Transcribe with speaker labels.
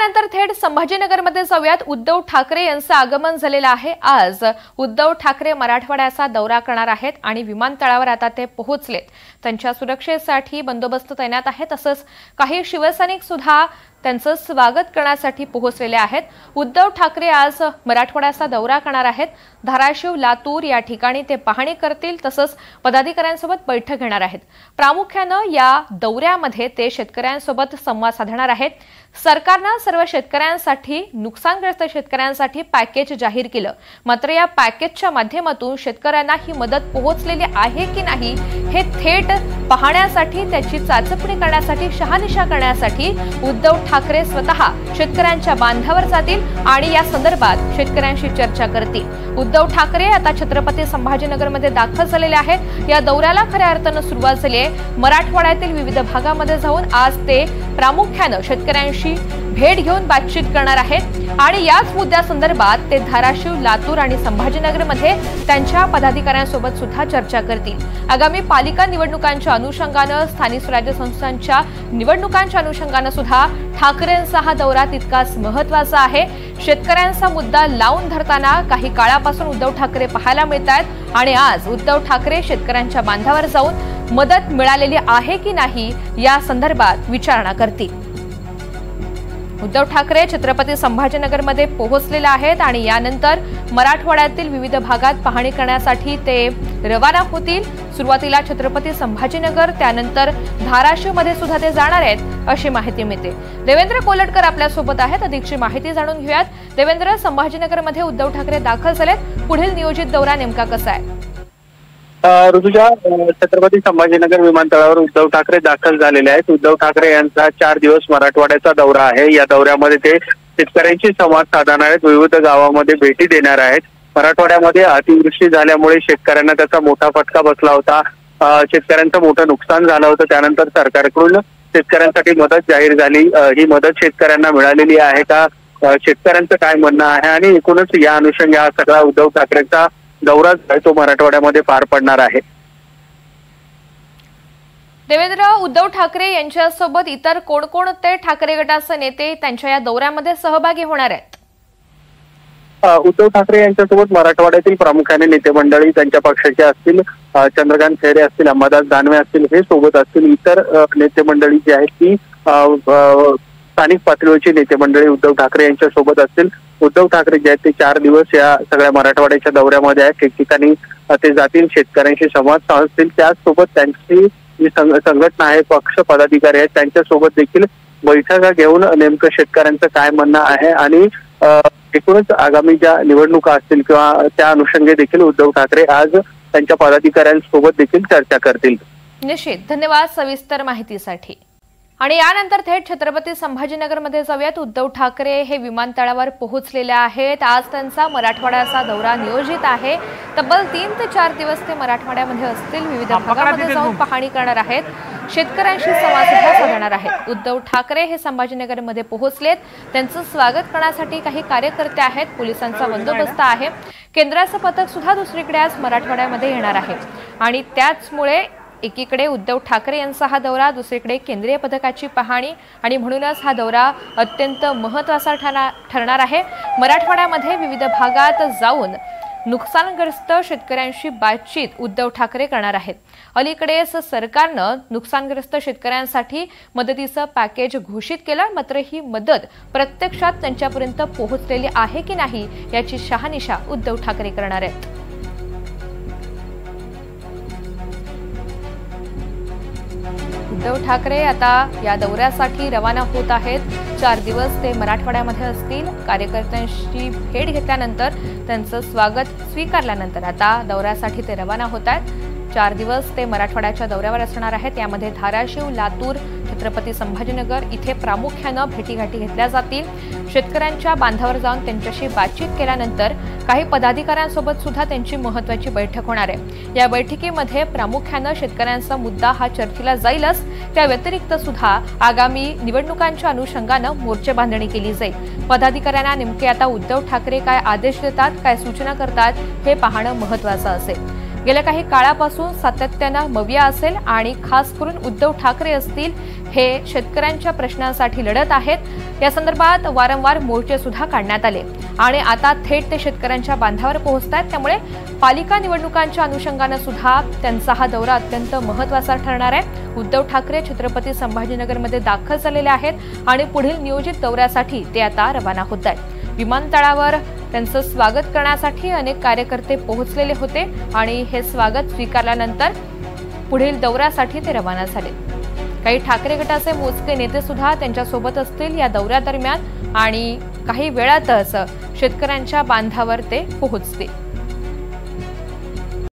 Speaker 1: यानंतर थेट संभाजीनगरमध्ये जाऊयात। उद्धव ठाकरे यांचं आगमन झालेलं आहे। आज उद्धव ठाकरे मराठवाड्याचा दौरा करणार आहेत आणि विमानतळावर आता ते पोहोचलेत। त्यांच्या सुरक्षेसाठी बंदोबस्त तैनात आहे। तसंच काही शिवसैनिक सुद्धा त्यांचं स्वागत करण्यासाठी पोहोचलेले आहेत। उद्धव ठाकरे आज मराठवाड्याचा दौरा करणार आहेत। धाराशिव, लातूर या ठिकाणी ते पाहणी करतील। तसंच पदाधिकाऱ्यांसोबत बैठक घेणार आहेत। प्रामुख्याने या दौऱ्यामध्ये ते शेतकऱ्यांसोबत संवाद साधणार आहेत। सरकारने सर्व शेतकऱ्यांसाठी, नुकसानग्रस्त शेतकऱ्यांसाठी पॅकेज जाहीर केलं, मात्र या पॅकेजच्या माध्यमातून शेतकऱ्यांना ही मदत पोहोचलेली आहे की नाही हे थेट पाहण्यासाठी, त्याची चाचपणी करण्यासाठी, शहानिशा करण्यासाठी उद्धव ठाकरे स्वतः शेतकऱ्यांच्या बांधावर जातील आणि या संदर्भात शेतकऱ्यांशी चर्चा करतील। उद्धव ठाकरे आता छत्रपती संभाजीनगरमध्ये दाखल झालेले आहेत। या दौऱ्याला खऱ्या अर्थाने सुरुवात झाली आहे। मराठवाड्यातील विविध भागामध्ये जाऊन आज ते प्रामुख्याने शेतकऱ्यांशी भेट घेऊन बातचीत करणार आहेत आणि याच मुद्द्यासंदर्भात ते धाराशिव, लातूर आणि संभाजीनगरमध्ये त्यांच्या पदाधिकाऱ्यांसोबत सुद्धा चर्चा करतील। आगामी पालिका निवडणुकांच्या अनुषंगाने, स्थानिक स्वराज्य संस्थांच्या निवडणुकांच्या अनुषंगाने सुद्धा ठाकरेंचा हा दौरा तितकाच महत्त्वाचा आहे। शेतकऱ्यांचा मुद्दा लावून धरताना काही काळापासून उद्धव ठाकरे पाहायला मिळत आहेत आणि आज उद्धव ठाकरे शेतकऱ्यांच्या बांधावर जाऊन मदत मिळालेली आहे की नाही या संदर्भात विचारणा करतील। उद्धव ठाकरे छत्रपती संभाजीनगरमध्ये पोहोचलेले आहेत आणि यानंतर मराठवाड्यातील विविध भागात पाहणी करण्यासाठी ते रवाना होतील। सुरुवातीला छत्रपती संभाजीनगर, त्यानंतर धाराशिवमध्ये सुद्धा ते जाणार आहेत अशी माहिती मिळते। देवेंद्र कोलटकर आपल्या सोबत आहेत। अधिकची माहिती जाणून घेऊयात। देवेंद्र, संभाजीनगरमध्ये उद्धव ठाकरे दाखल झालेत, पुढील नियोजित दौरा नेमका कसा आहे?
Speaker 2: ऋतुजा, छत्रपती संभाजीनगर विमानतळावर उद्धव ठाकरे दाखल झालेले आहेत। उद्धव ठाकरे यांचा 4 दिवस मराठवाड्याचा दौरा आहे। या दौऱ्यामध्ये ते शेतकऱ्यांशी संवाद साधणार आहेत, विविध गावांमध्ये भेटी देणार आहेत। मराठवाड्यामध्ये अतिवृष्टी झाल्यामुळे शेतकऱ्यांना त्याचा मोठा फटका बसला होता। शेतकऱ्यांचं मोठं नुकसान झालं होतं। त्यानंतर सरकारकडून शेतकऱ्यांसाठी मदत जाहीर झाली। ही मदत शेतकऱ्यांना मिळालेली आहे का? शेतकऱ्यांचं काय म्हणणं आहे आणि एकूणच या अनुषंगाने हा सगळा उद्धव ठाकरेंचा दौरा तो मराठवाड्यामध्ये पार पडणार आहे।
Speaker 1: देवेंद्र, उद्धव ठाकरे यांच्यासोबत इतर कोणकोणते ठाकरे गटाचे नेते त्यांच्या या दौऱ्यामध्ये सहभागी होणार आहेत?
Speaker 2: उद्धव ठाकरे यांच्यासोबत मराठवाड्यातील प्रामुख्याने नेते मंडळी त्यांच्या पक्षाचे असतील, चंद्रकांत खैरे असतील, अंबादास दानवे असतील, हे सोबत असतील। इतर नेते मंडळी जी आहेत ती स्थानिक पातळीवरची नेते मंडळी उद्धव ठाकरे यांच्या सोबत असतील। उद्धव ठाकरे जे आहेत ते 4 दिवस या सगळ्या मराठवाड्याच्या दौऱ्यामध्ये आहेत। ठिकठिकाणी ते जातील, शेतकऱ्यांशी संवाद साधतील। त्याचसोबत त्यांची जी संघटना आहे, पक्ष पदाधिकारी आहेत, त्यांच्यासोबत देखील बैठका घेऊन नेमकं शेतकऱ्यांचं काय म्हणणं आहे आणि एकूणच आगामी ज्या निवडणुका असतील किंवा त्या अनुषंगाने देखील उद्धव ठाकरे आज त्यांच्या पदाधिकाऱ्यांसोबत देखील चर्चा करतील।
Speaker 1: निश्चित, धन्यवाद सविस्तर माहितीसाठी। आणि यानंतर थेट छत्रपती संभाजीनगरमध्ये जाऊयात। उद्धव ठाकरे हे विमानतळावर पोहोचलेले आहेत। आज त्यांचा मराठवाड्याचा दौरा नियोजित आहे। तब्बल 3 ते 4 दिवस ते मराठवाड्यामध्ये असतील, विविध भागामध्ये जाऊन पाहणी करणार आहेत, शेतकऱ्यांशी संवाद साधणार आहेत। उद्धव ठाकरे हे संभाजीनगरमध्ये पोहोचलेत। त्यांचं स्वागत करण्यासाठी काही कार्यकर्ते आहेत, पोलिसांचा बंदोबस्त आहे। केंद्राचं पथक सुद्धा दुसरीकडे आज मराठवाड्यामध्ये येणार आहे आणि त्याचमुळे एकीकडे उद्धव ठाकरे यांचा हा दौरा, दुसरीकडे केंद्रीय पथकाची पाहणी आणि म्हणूनच हा दौरा अत्यंत महत्त्वाचा ठरणार आहे। मराठवाड्यामध्ये विविध भागात जाऊन नुकसानग्रस्त शेतकऱ्यांशी बातचीत उद्धव ठाकरे करणार आहेत। अलीकडेच सरकारनं नुकसानग्रस्त शेतकऱ्यांसाठी मदतीचं पॅकेज घोषित केलं, मात्र ही मदत प्रत्यक्षात त्यांच्यापर्यंत पोहोचलेली आहे की नाही याची शहानिशा उद्धव ठाकरे करणार आहेत। उद्धव ठाकरे आता या दौऱ्यासाठी रवाना होत आहेत। 4 दिवस ते मराठवाड्यामध्ये असतील। कार्यकर्त्यांशी भेट घेतल्यानंतर, त्यांचं स्वागत स्वीकारल्यानंतर आता दौऱ्यासाठी ते रवाना होत आहेत। 4 दिवस ते मराठवाड्याच्या दौऱ्यावर असणार आहेत। यामध्ये धाराशिव, लातूर, छत्रपती संभाजीनगर इथे प्रामुख्याने भेटीगाठी घेतल्या जातील। शेतकऱ्यांच्या बांधावर जाऊन त्यांच्याशी बातचीत केल्यानंतर काही पदाधिकाऱ्यांसोबत सुद्धा त्यांची महत्त्वाची बैठक होणार आहे। या बैठकीमध्ये प्रामुख्याने शेतकऱ्यांचा मुद्दा हा चर्चेला जाईलच, त्या व्यतिरिक्त सुद्धा आगामी निवडणुकांच्या अनुषंगाने मोर्चे बांधणी केली जाईल। पदाधिकाऱ्यांना नेमके आता उद्धव ठाकरे काय आदेश देतात, काय सूचना करतात हे पाहणं महत्त्वाचं असेल। गेल्या काही काळापासून सातत्यानं मविया असेल आणि खास करून उद्धव ठाकरे असतील हे शेतकऱ्यांच्या प्रश्नांसाठी लढत आहेत। या संदर्भात वारंवार मोर्चे सुद्धा काढण्यात आले आणि आता थेट ते शेतकऱ्यांच्या बांधावर पोहोचतात। त्यामुळे पालिका निवडणुकांच्या अनुषंगाने सुद्धा त्यांचा हा दौरा अत्यंत महत्त्वाचा ठरणार आहे। उद्धव ठाकरे छत्रपती संभाजीनगरमध्ये दाखल झालेले आहेत आणि पुढील नियोजित दौऱ्यासाठी ते आता रवाना होत आहेत। विमानतळावर त्यांचं स्वागत करण्यासाठी अनेक कार्यकर्ते पोहोचलेले होते आणि हे स्वागत स्वीकारल्यानंतर पुढील दौऱ्यासाठी ते रवाना झाले। काही ठाकरे गटाचे मोजके नेते सुद्धा त्यांच्यासोबत असतील या दौऱ्यादरम्यान आणि काही वेळातच शेतकऱ्यांच्या बांधावर ते पोहोचतील।